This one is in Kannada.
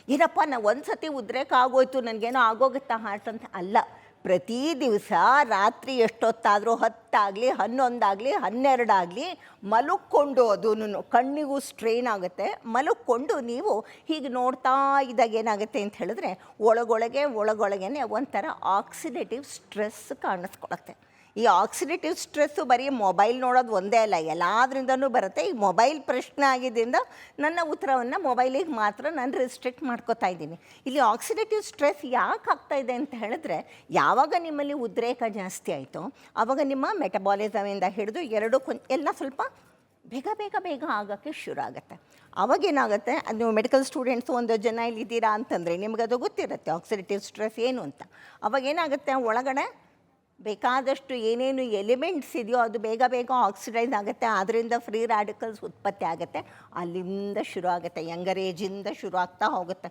ಏನಪ್ಪ ನಾನು ಒಂದು ಸತಿ ಉದ್ರೇಕ ಆಗೋಯ್ತು ನನಗೇನೋ ಆಗೋಗುತ್ತಾ ಹಾರ್ಟ್ ಅಂತ ಅಲ್ಲ. ಪ್ರತಿ ದಿವಸ ರಾತ್ರಿ ಎಷ್ಟೊತ್ತಾದರೂ 10 ಆಗಲಿ 11 ಆಗಲಿ 12 ಆಗಲಿ ಮಲಕ್ಕೊಂಡು ಅದೂ ಕಣ್ಣಿಗೂ ಸ್ಟ್ರೈನ್ ಆಗುತ್ತೆ. ಮಲಕ್ಕೊಂಡು ನೀವು ಹೀಗೆ ನೋಡ್ತಾ ಇದ್ದಾಗ ಏನಾಗುತ್ತೆ ಅಂತ ಹೇಳಿದ್ರೆ ಒಳಗೊಳಗೇ ಒಂಥರ ಆಕ್ಸಿಡೇಟಿವ್ ಸ್ಟ್ರೆಸ್ ಕಾಣಿಸ್ಕೊಳತ್ತೆ. ಈ ಆಕ್ಸಿಡೇಟಿವ್ ಸ್ಟ್ರೆಸ್ಸು ಬರೀ ಮೊಬೈಲ್ ನೋಡೋದು ಒಂದೇ ಅಲ್ಲ, ಎಲ್ಲದರಿಂದನೂ ಬರುತ್ತೆ. ಈ ಮೊಬೈಲ್ ಪ್ರಶ್ನೆ ಆಗಿದ್ದರಿಂದ ನನ್ನ ಉತ್ತರವನ್ನು ಮೊಬೈಲಿಗೆ ಮಾತ್ರ ನಾನು ರಿಸ್ಟ್ರಿಕ್ಟ್ ಮಾಡ್ಕೋತಾ ಇದ್ದೀನಿ. ಇಲ್ಲಿ ಆಕ್ಸಿಡೇಟಿವ್ ಸ್ಟ್ರೆಸ್ ಯಾಕೆ ಆಗ್ತಾಯಿದೆ ಅಂತ ಹೇಳಿದ್ರೆ, ಯಾವಾಗ ನಿಮ್ಮಲ್ಲಿ ಉದ್ರೇಕ ಜಾಸ್ತಿ ಆಯಿತು ಆವಾಗ ನಿಮ್ಮ ಮೆಟಬಾಲಿಸಮಿಂದ ಹಿಡಿದು ಎಲ್ಲ ಸ್ವಲ್ಪ ಬೇಗ ಆಗೋಕ್ಕೆ ಶುರು ಆಗುತ್ತೆ. ಅವಾಗೇನಾಗುತ್ತೆ, ಅದು ನೀವು ಮೆಡಿಕಲ್ ಸ್ಟೂಡೆಂಟ್ಸು ಒಂದು ಜನ ಇಲ್ಲಿದ್ದೀರಾ ಅಂತಂದರೆ ನಿಮಗದು ಗೊತ್ತಿರುತ್ತೆ ಆಕ್ಸಿಡೇಟಿವ್ ಸ್ಟ್ರೆಸ್ ಏನು ಅಂತ. ಅವಾಗೇನಾಗುತ್ತೆ, ಒಳಗಡೆ ಬೇಕಾದಷ್ಟು ಏನೇನು ಎಲಿಮೆಂಟ್ಸ್ ಇದೆಯೋ ಅದು ಬೇಗ ಆಕ್ಸಿಡೈಸ್ ಆಗುತ್ತೆ. ಅದರಿಂದ ಫ್ರೀ ರ್ಯಾಡಿಕಲ್ಸ್ ಉತ್ಪತ್ತಿ ಆಗುತ್ತೆ. ಅಲ್ಲಿಂದ ಶುರು ಆಗುತ್ತೆ, ಯಂಗರ್ ಏಜಿಂದ ಶುರು ಆಗ್ತಾ ಹೋಗುತ್ತೆ.